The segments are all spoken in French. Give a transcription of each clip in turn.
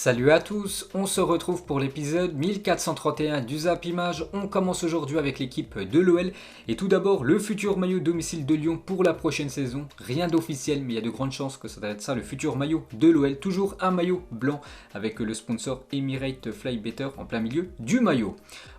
Salut à tous, on se retrouve pour l'épisode 1431 du Zap Image. On commence aujourd'hui avec l'équipe de l'OL et tout d'abord le futur maillot domicile de Lyon pour la prochaine saison. Rien d'officiel mais il y a de grandes chances que ça va être ça le futur maillot de l'OL. Toujours un maillot blanc avec le sponsor Emirates Fly Better en plein milieu du maillot.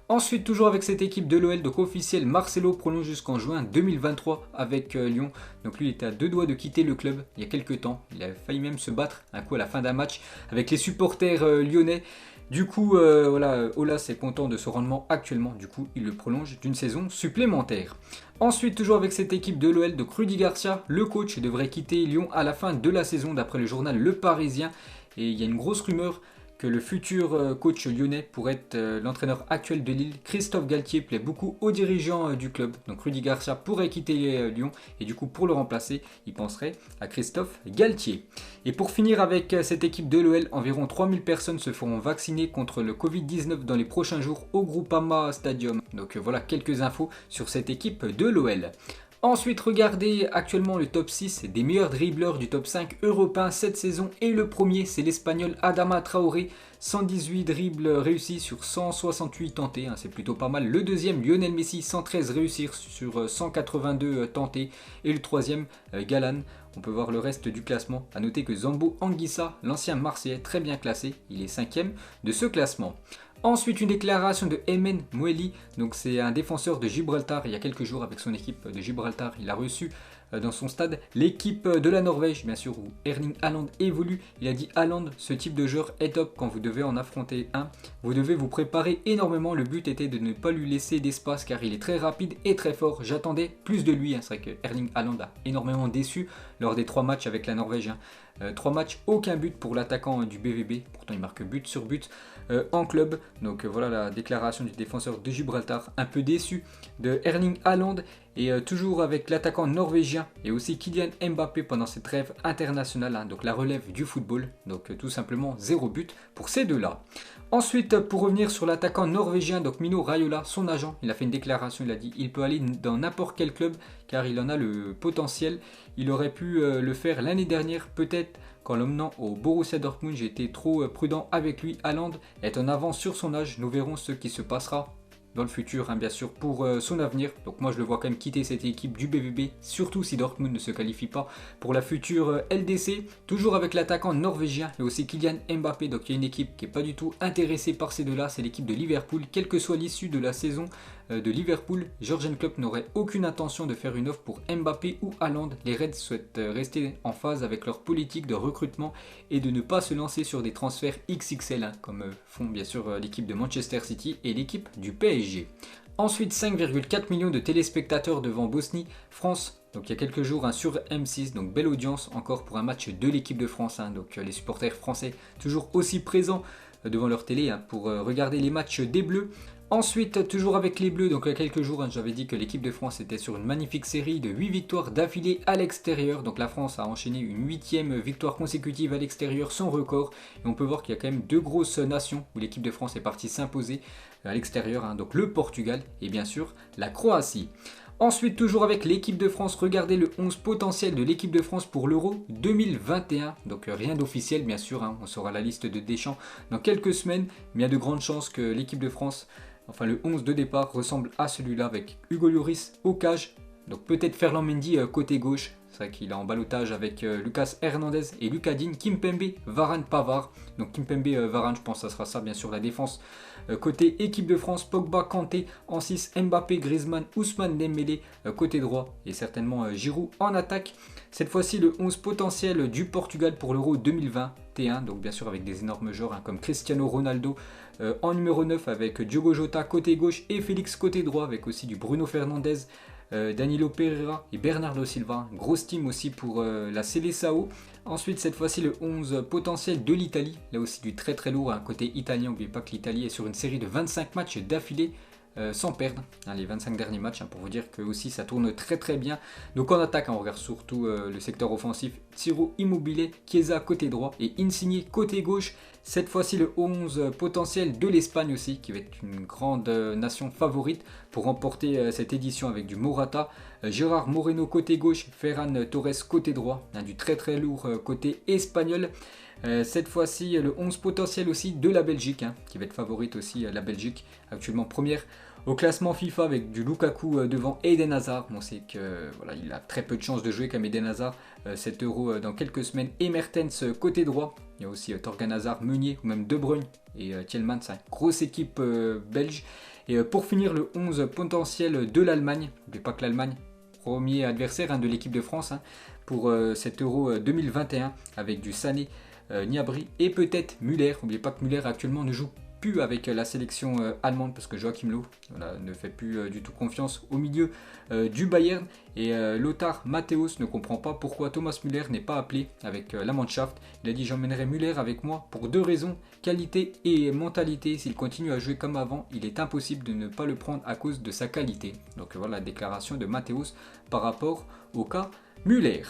Ensuite, toujours avec cette équipe de l'OL, donc officiel, Marcelo prolonge jusqu'en juin 2023 avec Lyon. Donc lui, il était à deux doigts de quitter le club il y a quelques temps. Il a failli même se battre un coup à la fin d'un match avec les supporters lyonnais. Du coup, voilà, Aulas est content de son rendement actuellement. Du coup, il le prolonge d'une saison supplémentaire. Ensuite, toujours avec cette équipe de l'OL, donc Rudy Garcia, le coach, devrait quitter Lyon à la fin de la saison d'après le journal Le Parisien. Et il y a une grosse rumeur que le futur coach lyonnais pourrait être l'entraîneur actuel de Lille. Christophe Galtier plaît beaucoup aux dirigeants du club. Donc Rudy Garcia pourrait quitter Lyon et du coup pour le remplacer, il penserait à Christophe Galtier. Et pour finir avec cette équipe de l'OL, environ 3000 personnes se feront vacciner contre le Covid-19 dans les prochains jours au Groupama Stadium. Donc voilà quelques infos sur cette équipe de l'OL. Ensuite, regardez actuellement le top 6 des meilleurs dribbleurs du top 5 européen cette saison. Et le premier, c'est l'Espagnol Adama Traoré. 118 dribbles réussis sur 168 tentés, c'est plutôt pas mal. Le deuxième, Lionel Messi, 113 réussir sur 182 tentés. Et le troisième, Galan. On peut voir le reste du classement. A noter que Zambo Anguissa, l'ancien Marseillais, très bien classé. Il est 5ème de ce classement. Ensuite, une déclaration de Emen Moueli, donc c'est un défenseur de Gibraltar. Il y a quelques jours avec son équipe de Gibraltar, il a reçu dans son stade l'équipe de la Norvège, bien sûr, où Erling Haaland évolue. Il a dit: Haaland, ce type de joueur est top quand vous devez en affronter un. Vous devez vous préparer énormément. Le but était de ne pas lui laisser d'espace car il est très rapide et très fort. J'attendais plus de lui. C'est vrai que Erling Haaland a énormément déçu lors des 3 matchs avec la Norvège. 3 matchs, aucun but pour l'attaquant du BVB. Pourtant, il marque but sur but en club. Donc voilà la déclaration du défenseur de Gibraltar. Un peu déçu de Erling Haaland. Et toujours avec l'attaquant norvégien et aussi Kylian Mbappé pendant cette trêve internationale. Donc la relève du football. Donc tout simplement 0 but pour ces deux-là. Ensuite, pour revenir sur l'attaquant norvégien, donc Mino Raiola, son agent, il a fait une déclaration, il a dit: il peut aller dans n'importe quel club car il en a le potentiel. Il aurait pu le faire l'année dernière, peut-être qu'en l'emmenant au Borussia Dortmund, j'ai été trop prudent avec lui. Haaland est en avance sur son âge, nous verrons ce qui se passera dans le futur, bien sûr, pour son avenir. Donc moi je le vois quand même quitter cette équipe du BVB, surtout si Dortmund ne se qualifie pas pour la future LDC. Toujours avec l'attaquant norvégien et aussi Kylian Mbappé. Donc il y a une équipe qui n'est pas du tout intéressée par ces deux-là, c'est l'équipe de Liverpool. Quelle que soit l'issue de la saison de Liverpool, Jürgen Klopp n'aurait aucune intention de faire une offre pour Mbappé ou Haaland. Les Reds souhaitent rester en phase avec leur politique de recrutement et de ne pas se lancer sur des transferts XXL, comme font bien sûr l'équipe de Manchester City et l'équipe du PSG. Ensuite, 5,4 millions de téléspectateurs devant Bosnie-France. Donc il y a quelques jours sur M6, donc belle audience encore pour un match de l'équipe de France. Donc les supporters français toujours aussi présents devant leur télé pour regarder les matchs des Bleus. Ensuite, toujours avec les Bleus, donc il y a quelques jours, j'avais dit que l'équipe de France était sur une magnifique série de 8 victoires d'affilée à l'extérieur. Donc la France a enchaîné une 8e victoire consécutive à l'extérieur, son record. Et on peut voir qu'il y a quand même 2 grosses nations où l'équipe de France est partie s'imposer à l'extérieur. Donc le Portugal et bien sûr la Croatie. Ensuite, toujours avec l'équipe de France, regardez le 11 potentiel de l'équipe de France pour l'Euro 2021. Donc rien d'officiel bien sûr, on saura la liste de Deschamps dans quelques semaines. Mais il y a de grandes chances que l'équipe de France, enfin le 11 de départ, ressemble à celui-là avec Hugo Lloris au cage. Donc peut-être Ferland Mendy côté gauche. C'est vrai qu'il est en ballottage avec Lucas Hernandez et Lucas Digne, Kimpembe, Varane, Pavard. Donc Kimpembe, Varane, je pense que ça sera ça bien sûr la défense. Côté équipe de France, Pogba, Kanté en 6, Mbappé, Griezmann, Ousmane Dembélé côté droit et certainement Giroud en attaque. Cette fois-ci le 11 potentiel du Portugal pour l'Euro 2021, donc bien sûr avec des énormes joueurs comme Cristiano Ronaldo en numéro 9 avec Diogo Jota côté gauche et Félix côté droit avec aussi du Bruno Fernandes, Danilo Pereira et Bernardo Silva. Grosse team aussi pour la Seleção. Ensuite, cette fois-ci, le 11 potentiel de l'Italie. Là aussi, du très très lourd. Côté italien, n'oubliez pas que l'Italie est sur une série de 25 matchs d'affilée sans perdre. Les 25 derniers matchs, pour vous dire que aussi ça tourne très très bien. Donc en attaque, on regarde surtout le secteur offensif. Ciro Immobile, Chiesa côté droit et Insigne côté gauche. Cette fois-ci le 11 potentiel de l'Espagne aussi, qui va être une grande nation favorite pour remporter cette édition avec du Morata, Gérard Moreno côté gauche, Ferran Torres côté droit, du très très lourd côté espagnol. Cette fois-ci, le 11 potentiel aussi de la Belgique, qui va être favorite aussi, la Belgique, actuellement première au classement FIFA avec du Lukaku devant Eden Hazard. On sait que voilà, il a très peu de chances de jouer comme Eden Hazard cet Euro dans quelques semaines. Et Mertens côté droit. Il y a aussi Thorgan Hazard, Meunier ou même De Bruyne et Tielemans. C'est une grosse équipe belge. Et pour finir, le 11 potentiel de l'Allemagne. N'oubliez pas que l'Allemagne, premier adversaire de l'équipe de France pour cet Euro 2021 avec du Sané, Gnabry et peut-être Müller. N'oubliez pas que Müller actuellement ne joue plus avec la sélection allemande parce que Joachim Löw ne fait plus du tout confiance au milieu du Bayern, et Lothar Matthäus ne comprend pas pourquoi Thomas Müller n'est pas appelé avec la Mannschaft. Il a dit: j'emmènerai Müller avec moi pour deux raisons, qualité et mentalité. S'il continue à jouer comme avant, il est impossible de ne pas le prendre à cause de sa qualité. Donc voilà la déclaration de Matthäus par rapport au cas Müller.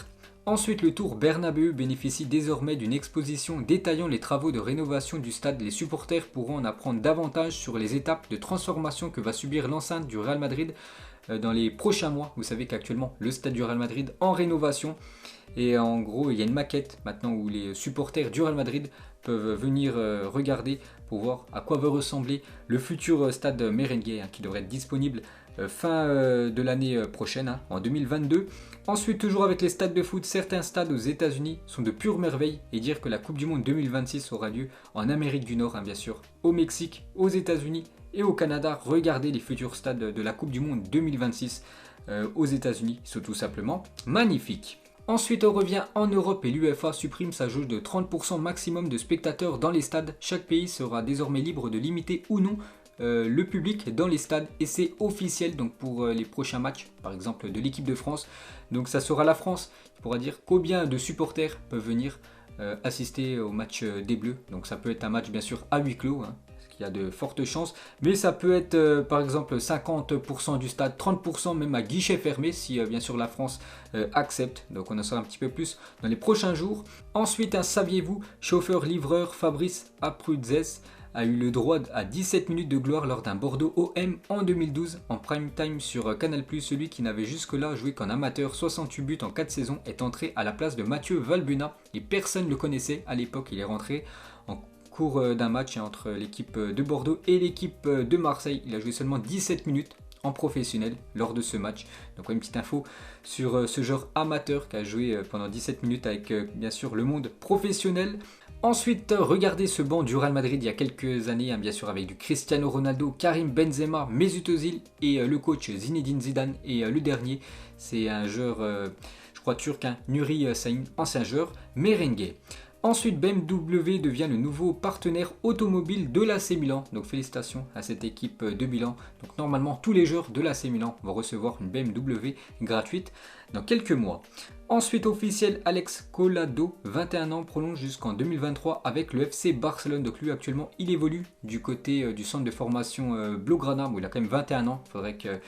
Ensuite, le Tour Bernabéu bénéficie désormais d'une exposition détaillant les travaux de rénovation du stade. Les supporters pourront en apprendre davantage sur les étapes de transformation que va subir l'enceinte du Real Madrid dans les prochains mois. Vous savez qu'actuellement, le stade du Real Madrid en rénovation. Et en gros, il y a une maquette maintenant où les supporters du Real Madrid peuvent venir regarder pour voir à quoi va ressembler le futur stade merengue qui devrait être disponible fin de l'année prochaine, en 2022. Ensuite, toujours avec les stades de foot, certains stades aux États-Unis sont de pure merveille, et dire que la Coupe du Monde 2026 aura lieu en Amérique du Nord, bien sûr, au Mexique, aux États-Unis et au Canada. Regardez les futurs stades de la Coupe du Monde 2026 aux États-Unis, ils sont tout simplement magnifiques. Ensuite, on revient en Europe et l'UEFA supprime sa jauge de 30% maximum de spectateurs dans les stades. Chaque pays sera désormais libre de limiter ou non le public dans les stades, et c'est officiel donc pour les prochains matchs, par exemple de l'équipe de France. Donc ça sera la France qui pourra dire combien de supporters peuvent venir assister au match des Bleus. Donc ça peut être un match bien sûr à huis clos, parce qu'il y a de fortes chances, mais ça peut être par exemple 50% du stade, 30% même à guichet fermé si bien sûr la France accepte. Donc on en saura un petit peu plus dans les prochains jours. Ensuite, saviez-vous, chauffeur-livreur Fabrice Aprudzes a eu le droit à 17 minutes de gloire lors d'un Bordeaux OM en 2012 en prime time sur Canal+. Celui qui n'avait jusque-là joué qu'en amateur, 68 buts en 4 saisons, est entré à la place de Mathieu Valbuena et personne ne le connaissait à l'époque. Il est rentré en cours d'un match entre l'équipe de Bordeaux et l'équipe de Marseille. Il a joué seulement 17 minutes en professionnel lors de ce match. Donc une petite info sur ce joueur amateur qui a joué pendant 17 minutes avec bien sûr le monde professionnel. Ensuite, regardez ce banc du Real Madrid il y a quelques années, bien sûr avec du Cristiano Ronaldo, Karim Benzema, Mesut Özil et le coach Zinedine Zidane. Et le dernier, c'est un joueur, je crois turc, Nuri Sahin, ancien joueur merengue. Ensuite, BMW devient le nouveau partenaire automobile de l'AC Milan. Donc félicitations à cette équipe de Milan. Donc normalement, tous les joueurs de l'AC Milan vont recevoir une BMW gratuite dans quelques mois. Ensuite, officiel, Alex Collado, 21 ans, prolonge jusqu'en 2023 avec le FC Barcelone. Donc lui, actuellement, il évolue du côté du centre de formation Blaugrana, où il a quand même 21 ans. Il faudrait qu'il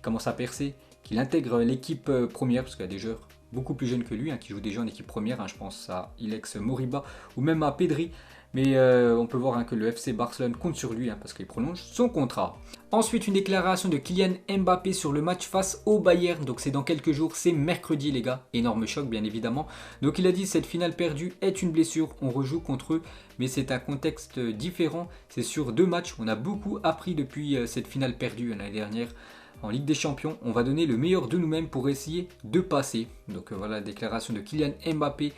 commence à percer, qu'il intègre l'équipe première, parce qu'il y a des joueurs beaucoup plus jeunes que lui, qui jouent déjà en équipe première. Je pense à Ilex Moriba ou même à Pedri. Mais on peut voir que le FC Barcelone compte sur lui parce qu'il prolonge son contrat. Ensuite, une déclaration de Kylian Mbappé sur le match face au Bayern. Donc c'est dans quelques jours, c'est mercredi les gars. Énorme choc bien évidemment. Donc il a dit: cette finale perdue est une blessure, on rejoue contre eux. Mais c'est un contexte différent. C'est sur 2 matchs, on a beaucoup appris depuis cette finale perdue l'année dernière. En Ligue des Champions, on va donner le meilleur de nous-mêmes pour essayer de passer. Donc voilà la déclaration de Kylian Mbappé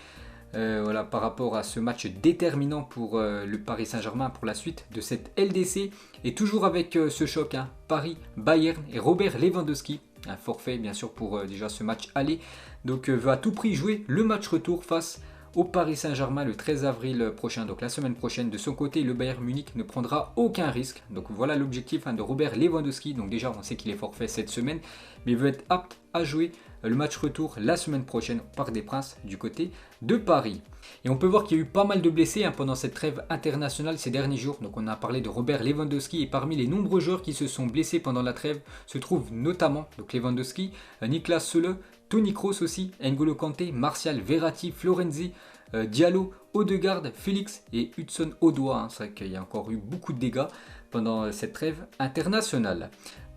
par rapport à ce match déterminant pour le Paris Saint-Germain pour la suite de cette LDC. Et toujours avec ce choc, Paris-Bayern et Robert Lewandowski. Un forfait bien sûr pour déjà ce match aller. Donc veut à tout prix jouer le match retour face au Paris Saint-Germain le 13 avril prochain, donc la semaine prochaine. De son côté, le Bayern Munich ne prendra aucun risque. Donc voilà l'objectif de Robert Lewandowski. Donc déjà, on sait qu'il est forfait cette semaine, mais il veut être apte à jouer le match retour la semaine prochaine au Parc des Princes du côté de Paris. Et on peut voir qu'il y a eu pas mal de blessés pendant cette trêve internationale ces derniers jours. Donc on a parlé de Robert Lewandowski, et parmi les nombreux joueurs qui se sont blessés pendant la trêve se trouvent notamment donc Lewandowski, Niklas Süle, Toni Kroos aussi, N'Golo Kanté, Martial, Verratti, Florenzi, Diallo, Odegaard, Félix et Hudson-Odoi. C'est vrai qu'il y a encore eu beaucoup de dégâts pendant cette trêve internationale.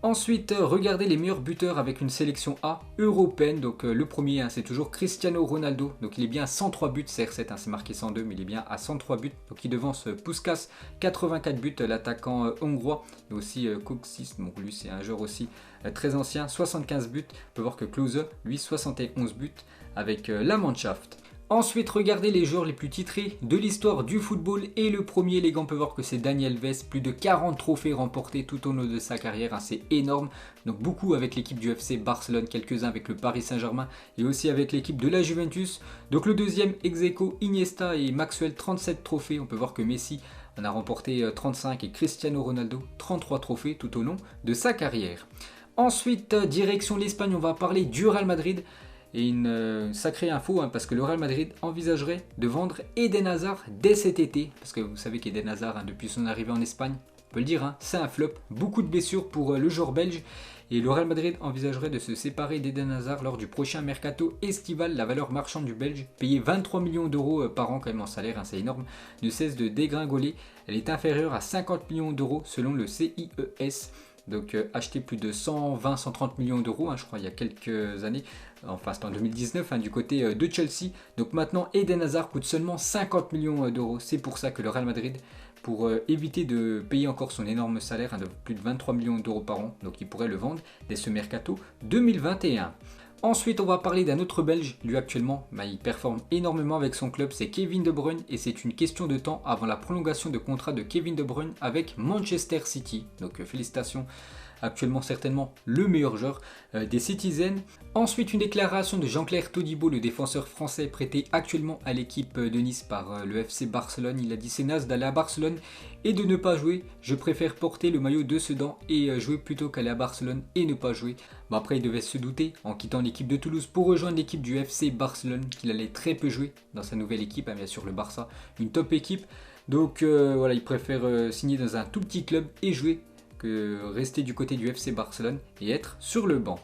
Ensuite, regardez les meilleurs buteurs avec une sélection A européenne. Donc le premier, c'est toujours Cristiano Ronaldo. Donc il est bien à 103 buts, CR7, c'est marqué 102, mais il est bien à 103 buts. Donc il devance Puskás, 84 buts, l'attaquant hongrois. Et aussi Kocsis, bon, lui c'est un joueur aussi très ancien, 75 buts. On peut voir que Klose, lui 71 buts avec la Mannschaft. Ensuite, regardez les joueurs les plus titrés de l'histoire du football. Et le premier, les gars, on peut voir que c'est Dani Alves. Plus de 40 trophées remportés tout au long de sa carrière. C'est énorme. Donc beaucoup avec l'équipe du FC Barcelone, quelques-uns avec le Paris Saint-Germain et aussi avec l'équipe de la Juventus. Donc le deuxième, ex-aequo, Iniesta et Maxwell, 37 trophées. On peut voir que Messi en a remporté 35 et Cristiano Ronaldo, 33 trophées tout au long de sa carrière. Ensuite, direction l'Espagne, on va parler du Real Madrid. Et une sacrée info, parce que le Real Madrid envisagerait de vendre Eden Hazard dès cet été. Parce que vous savez qu'Eden Hazard, depuis son arrivée en Espagne, on peut le dire, c'est un flop. Beaucoup de blessures pour le joueur belge. Et le Real Madrid envisagerait de se séparer d'Eden Hazard lors du prochain mercato estival. La valeur marchande du Belge, payée 23 millions d'euros par an quand même en salaire, c'est énorme, ne cesse de dégringoler. Elle est inférieure à 50 millions d'euros selon le CIES. Donc acheté plus de 120-130 millions d'euros, je crois, il y a quelques années. Enfin, c'était en 2019 du côté de Chelsea. Donc maintenant, Eden Hazard coûte seulement 50 millions d'euros. C'est pour ça que le Real Madrid, pour éviter de payer encore son énorme salaire de plus de 23 millions d'euros par an, donc il pourrait le vendre dès ce mercato 2021. Ensuite, on va parler d'un autre Belge. Lui, actuellement, il performe énormément avec son club. C'est Kevin De Bruyne. Et c'est une question de temps avant la prolongation de contrat de Kevin De Bruyne avec Manchester City. Donc, félicitations. Actuellement, certainement le meilleur joueur des Citizens. Ensuite, une déclaration de Jean-Claire Todibo, le défenseur français prêté actuellement à l'équipe de Nice par le FC Barcelone. Il a dit: c'est naze d'aller à Barcelone et de ne pas jouer. Je préfère porter le maillot de Sedan et jouer plutôt qu'aller à Barcelone et ne pas jouer. Bon, après, il devait se douter en quittant l'équipe de Toulouse pour rejoindre l'équipe du FC Barcelone qu'il allait très peu jouer dans sa nouvelle équipe, bien sûr le Barça, une top équipe. Donc voilà, il préfère signer dans un tout petit club et jouer que rester du côté du FC Barcelone et être sur le banc.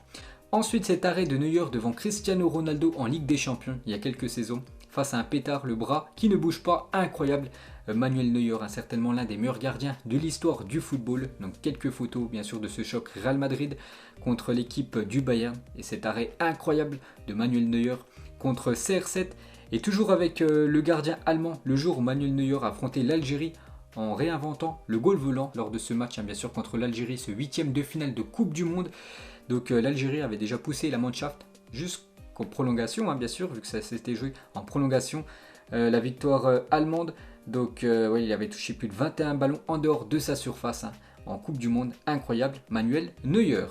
Ensuite, cet arrêt de Neuer devant Cristiano Ronaldo en Ligue des Champions il y a quelques saisons, face à un pétard, le bras qui ne bouge pas, incroyable. Manuel Neuer, certainement l'un des meilleurs gardiens de l'histoire du football. Donc quelques photos bien sûr de ce choc Real Madrid contre l'équipe du Bayern. Et cet arrêt incroyable de Manuel Neuer contre CR7. Et toujours avec le gardien allemand, le jour où Manuel Neuer affrontait l'Algérie en réinventant le goal volant lors de ce match, bien sûr contre l'Algérie, ce 8e de finale de Coupe du Monde. Donc l'Algérie avait déjà poussé la Mannschaft jusqu'aux prolongations, bien sûr, vu que ça s'était joué en prolongation, la victoire allemande. Donc il avait touché plus de 21 ballons en dehors de sa surface en Coupe du Monde, incroyable, Manuel Neuer.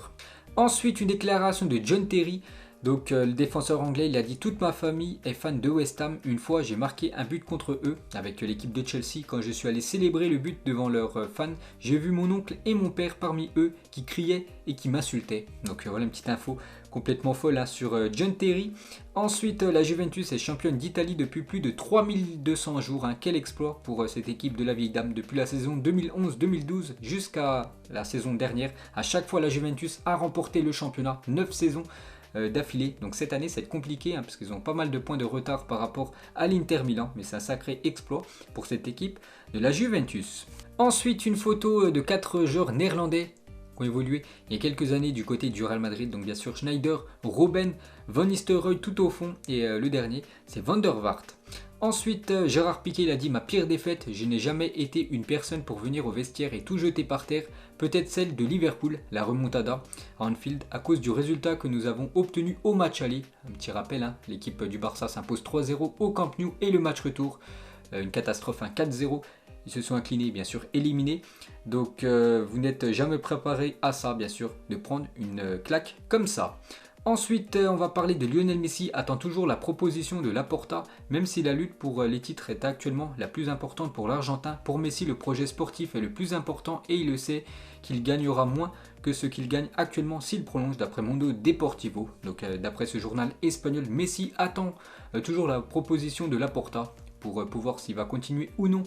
Ensuite, une déclaration de John Terry. Donc le défenseur anglais, il a dit: toute ma famille est fan de West Ham. Une fois, j'ai marqué un but contre eux avec l'équipe de Chelsea. Quand je suis allé célébrer le but devant leurs fans, j'ai vu mon oncle et mon père parmi eux qui criaient et qui m'insultaient. Donc voilà une petite info complètement folle sur John Terry. Ensuite, la Juventus est championne d'Italie depuis plus de 3200 jours. Quel exploit pour cette équipe de la vieille dame depuis la saison 2011-2012 jusqu'à la saison dernière. À chaque fois, la Juventus a remporté le championnat, 9 saisons d'affilée. Donc cette année, c'est compliqué parce qu'ils ont pas mal de points de retard par rapport à l'Inter Milan, mais c'est un sacré exploit pour cette équipe de la Juventus. Ensuite, une photo de 4 joueurs néerlandais qui ont évolué il y a quelques années du côté du Real Madrid. Donc bien sûr Schneider, Robben, Van Nistelrooy tout au fond et le dernier c'est Van der Vaart. Ensuite, Gérard Piqué, il a dit: ma pire défaite, je n'ai jamais été une personne pour venir au vestiaire et tout jeter par terre, peut-être celle de Liverpool, la remontada à Anfield, à cause du résultat que nous avons obtenu au match aller. Un petit rappel, l'équipe du Barça s'impose 3-0 au Camp Nou et le match retour, une catastrophe, 4-0. Ils se sont inclinés, bien sûr, éliminés. Donc vous n'êtes jamais préparé à ça, bien sûr, de prendre une claque comme ça. Ensuite, on va parler de Lionel Messi, attend toujours la proposition de Laporta, même si la lutte pour les titres est actuellement la plus importante pour l'Argentin. Pour Messi, le projet sportif est le plus important et il le sait qu'il gagnera moins que ce qu'il gagne actuellement s'il prolonge, d'après Mundo Deportivo. Donc d'après ce journal espagnol, Messi attend toujours la proposition de Laporta pour voir s'il va continuer ou non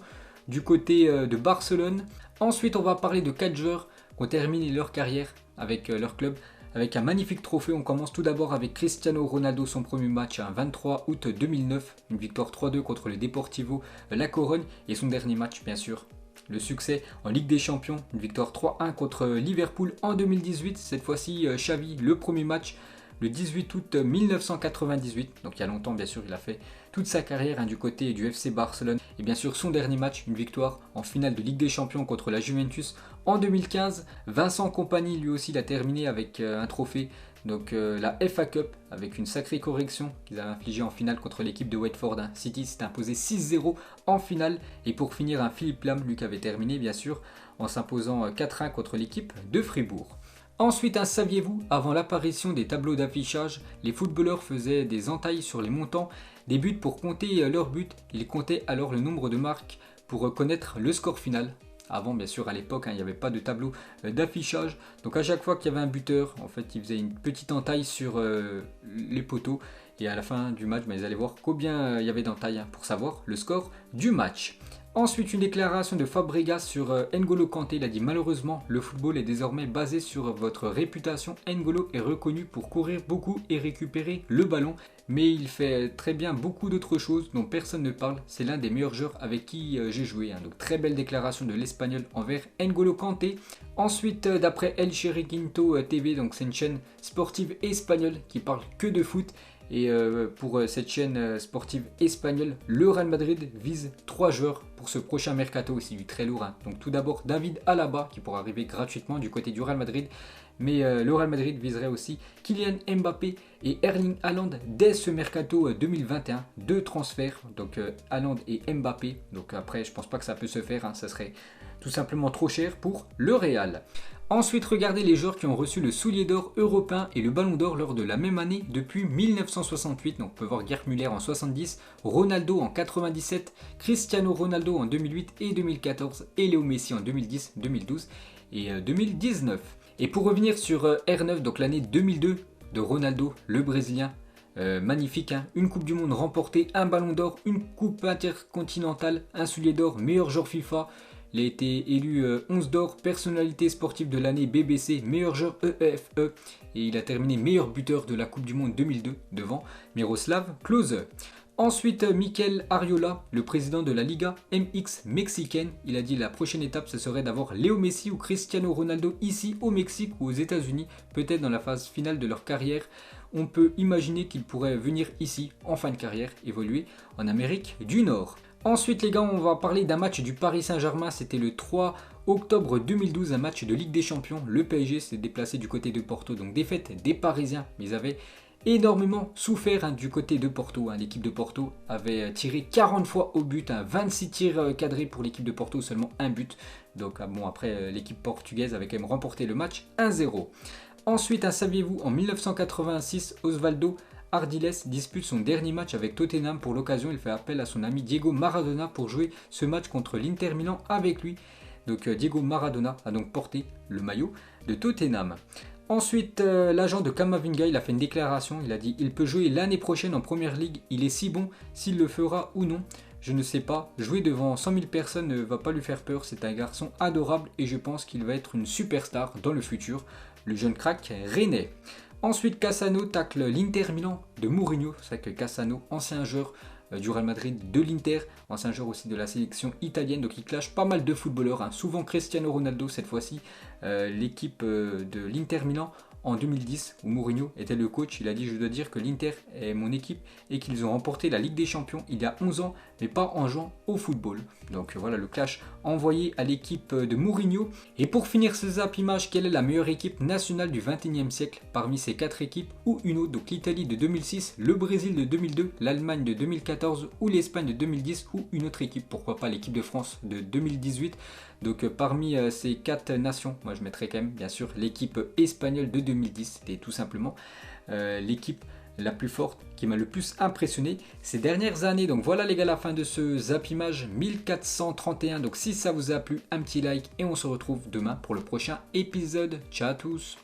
du côté de Barcelone. Ensuite, on va parler de 4 joueurs qui ont terminé leur carrière avec leur club avec un magnifique trophée. On commence tout d'abord avec Cristiano Ronaldo, son premier match, 23 août 2009, une victoire 3-2 contre le Deportivo La Corogne, et son dernier match, bien sûr, le succès en Ligue des Champions, une victoire 3-1 contre Liverpool en 2018. Cette fois-ci, Xavi, le premier match, le 18 août 1998, donc il y a longtemps bien sûr, il a fait toute sa carrière du côté du FC Barcelone. Et bien sûr son dernier match, une victoire en finale de Ligue des Champions contre la Juventus en 2015. Vincent Kompany lui aussi l'a terminé avec un trophée, donc la FA Cup, avec une sacrée correction qu'ils avaient infligée en finale contre l'équipe de Watford. City s'est imposé 6-0 en finale. Et pour finir, un Philippe Lam, lui qui avait terminé bien sûr en s'imposant 4-1 contre l'équipe de Fribourg. Ensuite, saviez-vous, avant l'apparition des tableaux d'affichage, les footballeurs faisaient des entailles sur les montants des buts pour compter leurs buts. Ils comptaient alors le nombre de marques pour connaître le score final. Avant, bien sûr, à l'époque, il n'y avait pas de tableau d'affichage. Donc à chaque fois qu'il y avait un buteur, en fait, ils faisaient une petite entaille sur les poteaux. Et à la fin du match, ils allaient voir combien il y avait d'entailles pour savoir le score du match. Ensuite, une déclaration de Fabregas sur N'Golo Kanté. Il a dit: malheureusement, le football est désormais basé sur votre réputation. N'Golo est reconnu pour courir beaucoup et récupérer le ballon, mais il fait très bien beaucoup d'autres choses dont personne ne parle. C'est l'un des meilleurs joueurs avec qui j'ai joué. Donc très belle déclaration de l'Espagnol envers N'Golo Kanté. Ensuite, d'après El Chiringuito TV, donc c'est une chaîne sportive espagnole qui parle que de foot. Et pour cette chaîne sportive espagnole, le Real Madrid vise 3 joueurs pour ce prochain mercato aussi, du très lourd. Donc tout d'abord David Alaba qui pourra arriver gratuitement du côté du Real Madrid. Mais le Real Madrid viserait aussi Kylian Mbappé et Erling Haaland dès ce mercato 2021. 2 transferts, donc Haaland et Mbappé. Donc après, je pense pas que ça peut se faire, ça serait tout simplement trop cher pour le Real. Ensuite, regardez les joueurs qui ont reçu le soulier d'or européen et le ballon d'or lors de la même année depuis 1968. Donc on peut voir Gerd Müller en 70, Ronaldo en 97, Cristiano Ronaldo en 2008 et 2014 et Léo Messi en 2010, 2012 et 2019. Et pour revenir sur R9, donc l'année 2002 de Ronaldo, le Brésilien, magnifique, une coupe du monde remportée, un ballon d'or, une coupe intercontinentale, un soulier d'or, meilleur joueur FIFA. Il a été élu 11 d'or, personnalité sportive de l'année BBC, meilleur joueur EFE et il a terminé meilleur buteur de la Coupe du Monde 2002 devant Miroslav Klose. Ensuite, Mikel Arriola, le président de la Liga MX mexicaine, il a dit la prochaine étape ce serait d'avoir Léo Messi ou Cristiano Ronaldo ici au Mexique ou aux États-Unis, peut-être dans la phase finale de leur carrière. On peut imaginer qu'ils pourraient venir ici en fin de carrière, évoluer en Amérique du Nord. Ensuite les gars, on va parler d'un match du Paris Saint-Germain, c'était le 3 octobre 2012, un match de Ligue des Champions. Le PSG s'est déplacé du côté de Porto, donc défaite des Parisiens, mais ils avaient énormément souffert du côté de Porto. L'équipe de Porto avait tiré 40 fois au but, 26 tirs cadrés pour l'équipe de Porto, seulement un but. Donc bon, après l'équipe portugaise avait quand même remporté le match 1-0. Ensuite, saviez-vous, en 1986, Osvaldo Ardiles dispute son dernier match avec Tottenham. Pour l'occasion, il fait appel à son ami Diego Maradona pour jouer ce match contre l'Inter Milan avec lui. Donc Diego Maradona a donc porté le maillot de Tottenham. Ensuite, l'agent de Camavinga, il a fait une déclaration. Il a dit: il peut jouer l'année prochaine en Première Ligue. Il est si bon, s'il le fera ou non, je ne sais pas. Jouer devant 100 000 personnes ne va pas lui faire peur. C'est un garçon adorable et je pense qu'il va être une superstar dans le futur. Le jeune crack rennais. Ensuite, Cassano tacle l'Inter Milan de Mourinho. C'est vrai que Cassano, ancien joueur du Real Madrid, de l'Inter, ancien joueur aussi de la sélection italienne, donc il clash pas mal de footballeurs, souvent Cristiano Ronaldo cette fois-ci. L'équipe de l'Inter Milan en 2010 où Mourinho était le coach, il a dit: je dois dire que l'Inter est mon équipe et qu'ils ont remporté la Ligue des Champions il y a 11 ans mais pas en jouant au football. Donc voilà le clash envoyé à l'équipe de Mourinho. Et pour finir ce zap image, quelle est la meilleure équipe nationale du 21e siècle parmi ces 4 équipes ou une autre? Donc l'Italie de 2006, le Brésil de 2002, l'Allemagne de 2014 ou l'Espagne de 2010 ou une autre équipe, pourquoi pas l'équipe de France de 2018. Donc parmi ces 4 nations, moi je mettrais quand même bien sûr l'équipe espagnole de 2010. C'était tout simplement l'équipe la plus forte qui m'a le plus impressionné ces dernières années. Donc voilà les gars, la fin de ce zap image 1431. Donc si ça vous a plu, un petit like et on se retrouve demain pour le prochain épisode. Ciao à tous.